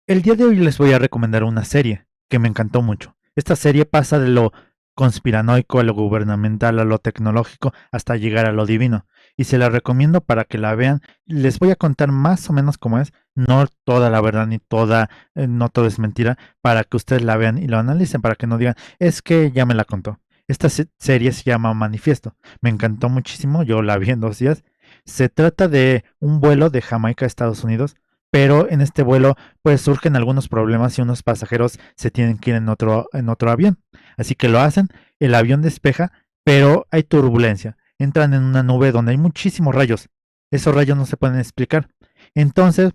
El día de hoy les voy a recomendar una serie que me encantó mucho. Esta serie pasa de lo conspiranoico a lo gubernamental, a lo tecnológico, hasta llegar a lo divino. Y se la recomiendo para que la vean. Les voy a contar más o menos cómo es, no toda la verdad ni toda, no todo es mentira, para que ustedes la vean y lo analicen, para que no digan, es que ya me la contó. Esta serie se llama Manifiesto. Me encantó muchísimo, yo la vi en 2 días. Se trata de un vuelo de Jamaica a Estados Unidos, pero en este vuelo pues surgen algunos problemas y unos pasajeros se tienen que ir en otro avión. Así que lo hacen, el avión despeja, pero hay turbulencia. Entran en una nube donde hay muchísimos rayos. Esos rayos no se pueden explicar. Entonces,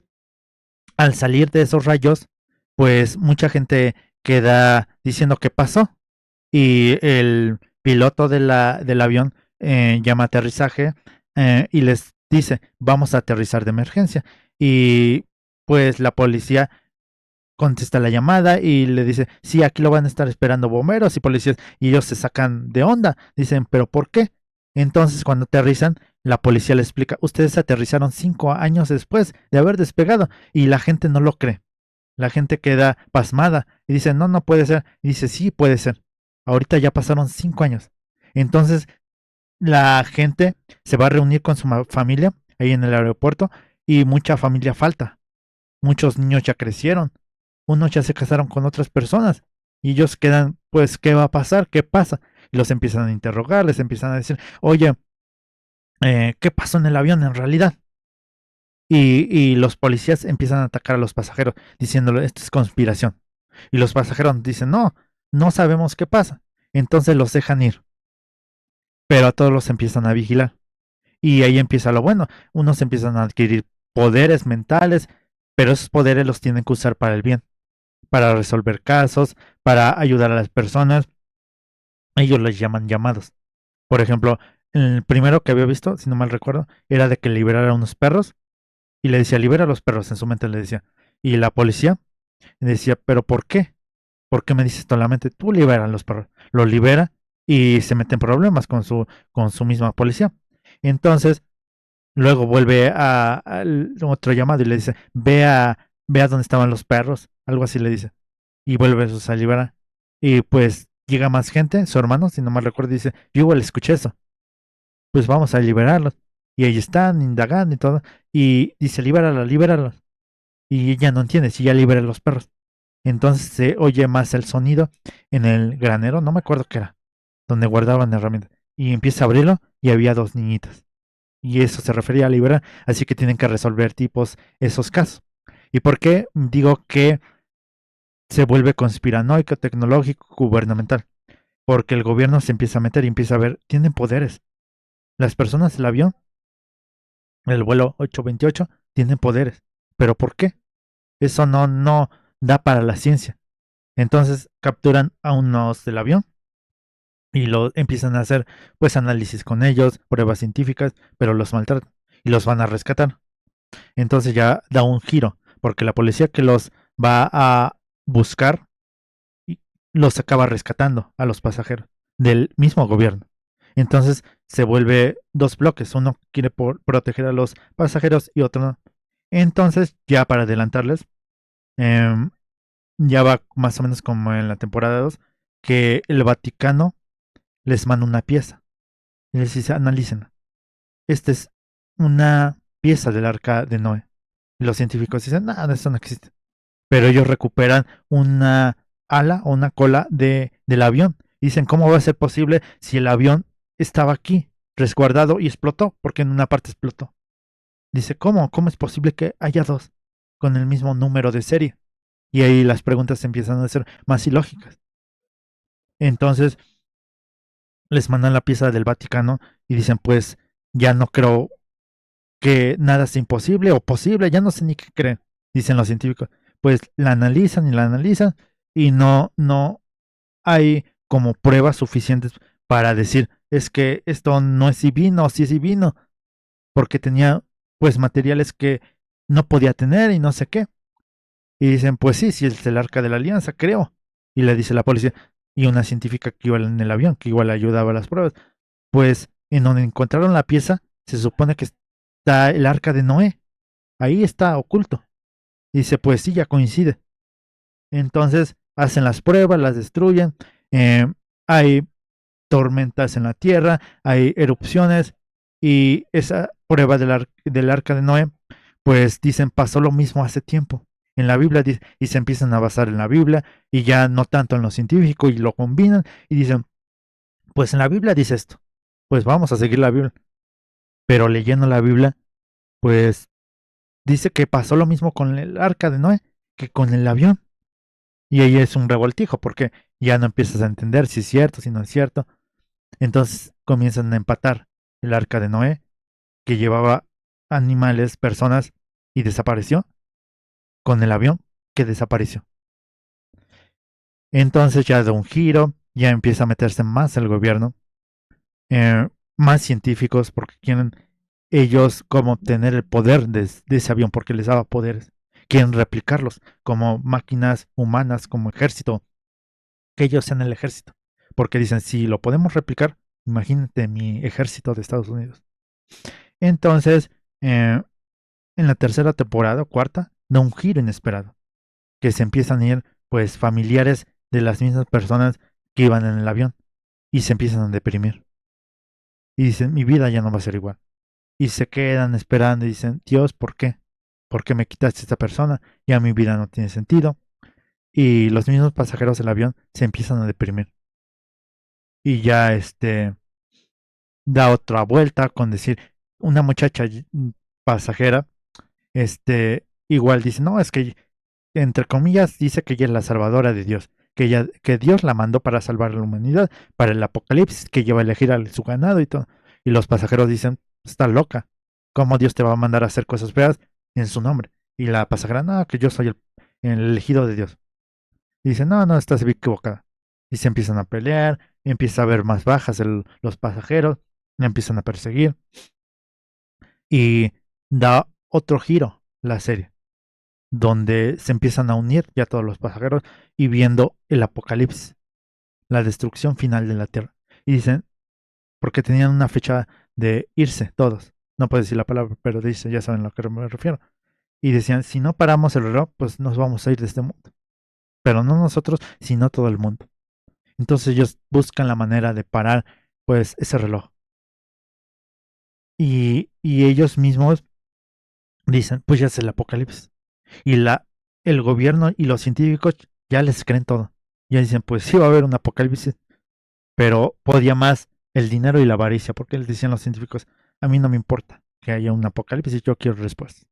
al salir de esos rayos, pues mucha gente queda diciendo qué pasó. Y el piloto del avión llama a aterrizaje y les dice, vamos a aterrizar de emergencia. Y pues la policía contesta la llamada y le dice, sí, aquí lo van a estar esperando bomberos y policías, y ellos se sacan de onda, dicen, pero ¿por qué? Entonces cuando aterrizan, la policía le explica, ustedes aterrizaron 5 años después de haber despegado, y la gente no lo cree, la gente queda pasmada y dice, no, no puede ser, y dice, sí, puede ser, ahorita ya pasaron 5 años. Entonces la gente se va a reunir con su familia ahí en el aeropuerto y mucha familia falta, muchos niños ya crecieron, unos ya se casaron con otras personas y ellos quedan, pues, ¿qué va a pasar? ¿Qué pasa? Y los empiezan a interrogar, les empiezan a decir, oye, ¿qué pasó en el avión en realidad? Y los policías empiezan a atacar a los pasajeros diciéndole, esto es conspiración. Y los pasajeros dicen, no, no sabemos qué pasa. Entonces los dejan ir, pero a todos los empiezan a vigilar. Y ahí empieza lo bueno. Unos empiezan a adquirir poderes mentales, pero esos poderes los tienen que usar para el bien, para resolver casos, para ayudar a las personas. Ellos les llaman llamados. Por ejemplo, el primero que había visto, si no mal recuerdo, era de que liberara a unos perros y le decía, libera a los perros, en su mente le decía. Y la policía le decía, pero ¿por qué? ¿Por qué me dices solamente tú libera a los perros? Los libera y se mete en problemas con su misma policía. Entonces, luego vuelve al otro llamado y le dice, ve a dónde estaban los perros, algo así le dice. Y vuelve a liberar. Y pues llega más gente, su hermano, si no me recuerdo, dice, yo igual escuché eso, pues vamos a liberarlos. Y ahí están indagando y todo. Y dice, libéralos, libéralos. Y ella no entiende si ya libera a los perros. Entonces se oye más el sonido en el granero, no me acuerdo qué era, donde guardaban herramientas. Y empieza a abrirlo y había dos niñitas. Y eso se refería a liberar, así que tienen que resolver tipos esos casos. ¿Y por qué digo que se vuelve conspiranoico, tecnológico, gubernamental? Porque el gobierno se empieza a meter y empieza a ver, tienen poderes. Las personas del avión, el vuelo 828, tienen poderes. ¿Pero por qué? Eso no da para la ciencia. Entonces capturan a unos del avión y lo empiezan a hacer pues análisis con ellos, pruebas científicas, pero los maltratan y los van a rescatar. Entonces ya da un giro, porque la policía que los va a buscar los acaba rescatando a los pasajeros del mismo gobierno. Entonces se vuelve dos bloques, uno quiere proteger a los pasajeros y otro no. Entonces, ya para adelantarles, eh, ya va más o menos como en la temporada 2 que el Vaticano les manda una pieza y les dice, analicen. Esta es una pieza del arca de Noé. Y los científicos dicen, nada, eso no existe. Pero ellos recuperan una ala o una cola del avión. Y dicen, ¿cómo va a ser posible si el avión estaba aquí, resguardado y explotó? Porque en una parte explotó. Dice, ¿cómo? ¿Cómo es posible que haya dos con el mismo número de serie? Y ahí las preguntas empiezan a ser más ilógicas. Entonces les mandan la pieza del Vaticano y dicen, pues ya no creo que nada es imposible o posible, ya no sé ni qué creen, dicen los científicos. Pues la analizan y la analizan y no hay como pruebas suficientes para decir, es que esto no es divino, o sí es divino, porque tenía pues materiales que no podía tener y no sé qué. Y dicen, pues sí, sí es el arca de la alianza, creo. Y le dice la policía, y una científica que iba en el avión, que igual ayudaba a las pruebas, pues en donde encontraron la pieza, se supone que está el arca de Noé. Ahí está oculto. Y dice, pues sí, ya coincide. Entonces hacen las pruebas, las destruyen, eh, hay tormentas en la tierra, hay erupciones y esa prueba del arca de Noé, pues dicen pasó lo mismo hace tiempo. En la Biblia y se empiezan a basar en la Biblia y ya no tanto en lo científico y lo combinan y dicen, pues en la Biblia dice esto, pues vamos a seguir la Biblia. Pero leyendo la Biblia, pues dice que pasó lo mismo con el arca de Noé que con el avión. Y ahí es un revoltijo porque ya no empiezas a entender si es cierto, si no es cierto. Entonces comienzan a empatar el arca de Noé, que llevaba animales, personas, y desapareció, con el avión que desapareció. Entonces ya da un giro, ya empieza a meterse más el gobierno, eh, más científicos, porque quieren ellos como obtener el poder de ese avión, porque les daba poderes. Quieren replicarlos como máquinas humanas, como ejército, que ellos sean el ejército. Porque dicen, si lo podemos replicar, imagínate mi ejército de Estados Unidos. Entonces, en la tercera temporada, cuarta, da un giro inesperado, que se empiezan a ir, pues, familiares de las mismas personas que iban en el avión y se empiezan a deprimir. Y dicen, mi vida ya no va a ser igual. Y se quedan esperando y dicen, Dios, ¿por qué? ¿Por qué me quitaste a esta persona? Ya mi vida no tiene sentido. Y los mismos pasajeros del avión se empiezan a deprimir. Y ya da otra vuelta con decir, una muchacha pasajera, igual dice, no, es que entre comillas, dice que ella es la salvadora de Dios, que Dios la mandó para salvar a la humanidad, para el apocalipsis, que lleva a elegir a su ganado y todo. Y los pasajeros dicen, está loca, ¿cómo Dios te va a mandar a hacer cosas feas en su nombre? Y la pasajera, no, que yo soy el elegido de Dios. Y dice, no, no, estás equivocada. Y se empiezan a pelear, empieza a haber más bajas los pasajeros, la empiezan a perseguir y da otro giro la serie donde se empiezan a unir ya todos los pasajeros y viendo el apocalipsis, la destrucción final de la Tierra. Y dicen, porque tenían una fecha de irse todos, no puedo decir la palabra, pero dice, ya saben a lo que me refiero. Y decían, si no paramos el reloj, pues nos vamos a ir de este mundo. Pero no nosotros, sino todo el mundo. Entonces ellos buscan la manera de parar, pues, ese reloj. Y ellos mismos dicen, pues ya es el apocalipsis. Y el gobierno y los científicos ya les creen todo. Ya dicen, pues sí va a haber un apocalipsis, pero podía más el dinero y la avaricia, porque les decían los científicos, a mí no me importa que haya un apocalipsis, yo quiero respuestas.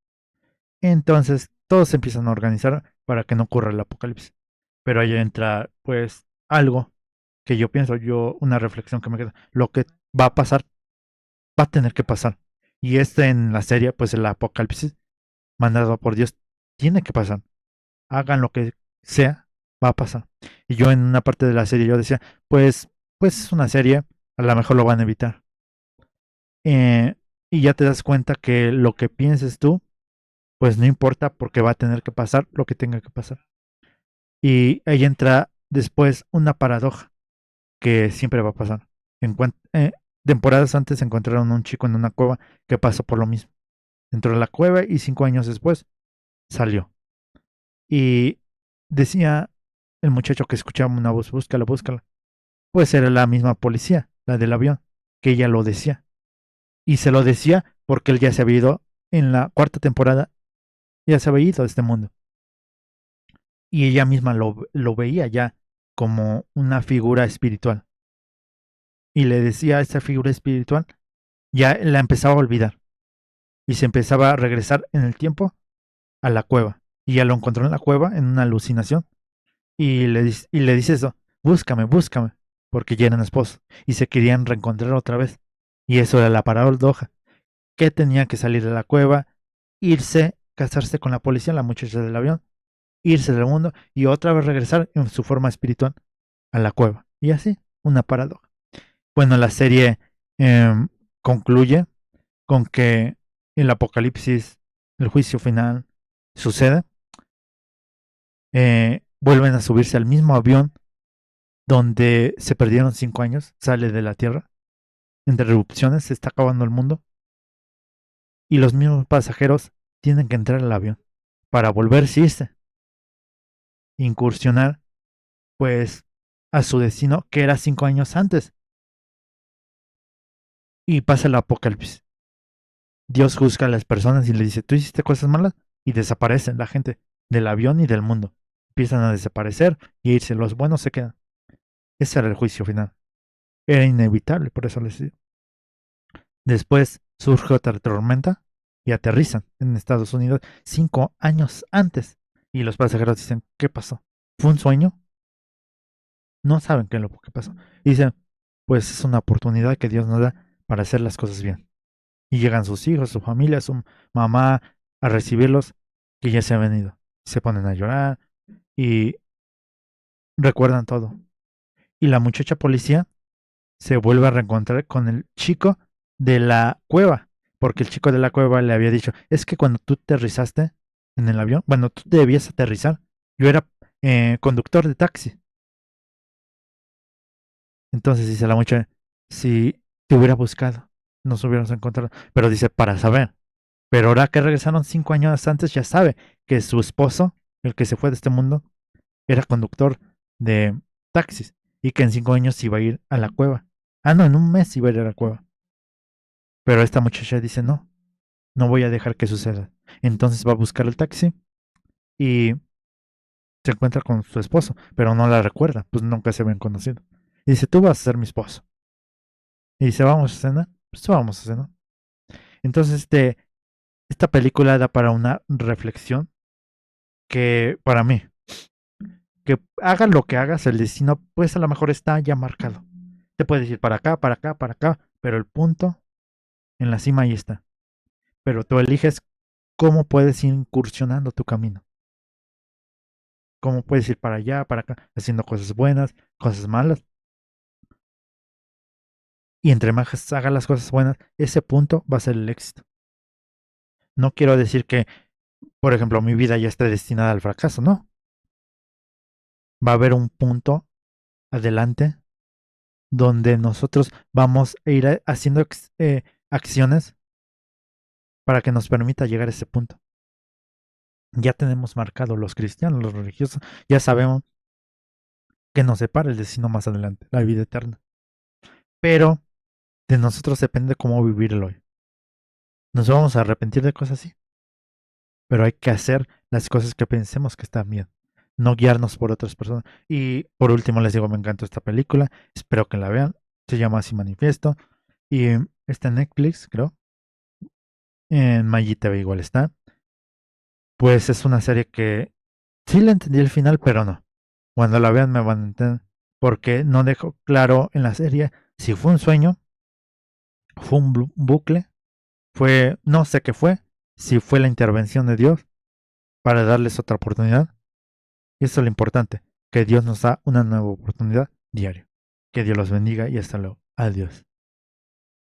Entonces todos se empiezan a organizar para que no ocurra el apocalipsis. Pero ahí entra pues algo que yo pienso, una reflexión que me queda, lo que va a pasar, va a tener que pasar. Y en la serie, pues el apocalipsis mandado por Dios, tiene que pasar. Hagan lo que sea, va a pasar. Y yo en una parte de la serie yo decía, pues es una serie, a lo mejor lo van a evitar. Y ya te das cuenta que lo que pienses tú, pues no importa porque va a tener que pasar lo que tenga que pasar. Y ahí entra después una paradoja que siempre va a pasar. Temporadas antes encontraron a un chico en una cueva que pasó por lo mismo. Entró a la cueva y 5 años después salió. Y decía el muchacho que escuchaba una voz, búscala, búscala. Pues era la misma policía, la del avión, que ella lo decía. Y se lo decía porque él ya se había ido en la cuarta temporada, ya se había ido de este mundo. Y ella misma lo veía ya como una figura espiritual. Y le decía a esa figura espiritual, ya la empezaba a olvidar. Y se empezaba a regresar en el tiempo a la cueva. Y ya lo encontró en la cueva en una alucinación. Y le dice eso, búscame, búscame, porque ya eran esposos y se querían reencontrar otra vez. Y eso era la paradoja, que tenía que salir de la cueva, irse, casarse con la policía, la muchacha del avión, irse del mundo y otra vez regresar en su forma espiritual a la cueva. Y así, una paradoja. Bueno, la serie concluye con que el apocalipsis, el juicio final, sucede. Vuelven a subirse al mismo avión donde se perdieron 5 años, sale de la Tierra, entre erupciones, se está acabando el mundo, y los mismos pasajeros tienen que entrar al avión. para volverse a irse, incursionar, pues, a su destino, que era 5 años antes. Y pasa el apocalipsis. Dios juzga a las personas y le dice, tú hiciste cosas malas, y desaparecen la gente del avión y del mundo. Empiezan a desaparecer y a irse. Los buenos se quedan. Ese era el juicio final. Era inevitable, por eso les digo. Después surge otra tormenta y aterrizan en Estados Unidos 5 años antes. Y los pasajeros dicen, ¿qué pasó? ¿Fue un sueño? No saben qué es lo que pasó. Y dicen, pues es una oportunidad que Dios nos da para hacer las cosas bien. Y llegan sus hijos, su familia, su mamá a recibirlos, que ya se han venido. Se ponen a llorar y recuerdan todo. Y la muchacha policía se vuelve a reencontrar con el chico de la cueva, porque el chico de la cueva le había dicho, es que cuando tú aterrizaste en el avión, bueno, tú debías aterrizar, yo era conductor de taxi. Entonces dice la muchacha, si te hubiera buscado, nos hubiéramos encontrado, pero dice, para saber. Pero ahora que regresaron 5 años antes, ya sabe que su esposo, el que se fue de este mundo, era conductor de taxis y que en 5 años iba a ir a la cueva. Ah, no, en un mes iba a ir a la cueva. Pero esta muchacha dice, no, no voy a dejar que suceda. Entonces va a buscar el taxi y se encuentra con su esposo, pero no la recuerda, pues nunca se habían conocido. Y dice, tú vas a ser mi esposo. Y dice, vamos a cenar. Pues vamos a cenar. Entonces, esta película da para una reflexión que, para mí, que hagas lo que hagas, el destino, pues a lo mejor está ya marcado. Te puedes ir para acá, para acá, para acá, pero el punto en la cima ahí está. Pero tú eliges cómo puedes ir incursionando tu camino. Cómo puedes ir para allá, para acá, haciendo cosas buenas, cosas malas. Y entre más hagas las cosas buenas, ese punto va a ser el éxito. No quiero decir que, por ejemplo, mi vida ya esté destinada al fracaso, no. Va a haber un punto adelante donde nosotros vamos a ir haciendo acciones para que nos permita llegar a ese punto. Ya tenemos marcado los cristianos, los religiosos, ya sabemos que nos separa el destino más adelante, la vida eterna. Pero de nosotros depende cómo vivir el hoy. Nos vamos a arrepentir de cosas así, pero hay que hacer las cosas que pensemos que están bien, no guiarnos por otras personas. Y por último les digo, me encantó esta película, espero que la vean, se llama Así Manifiesto y está en Netflix, creo, en Maggi TV igual está. Pues es una serie que sí le entendí el final, pero no. Cuando la vean me van a entender, porque no dejó claro en la serie si fue un sueño, fue un bucle, fue, no sé qué fue, si fue la intervención de Dios para darles otra oportunidad. Y eso es lo importante, que Dios nos da una nueva oportunidad diaria. Que Dios los bendiga y hasta luego. Adiós.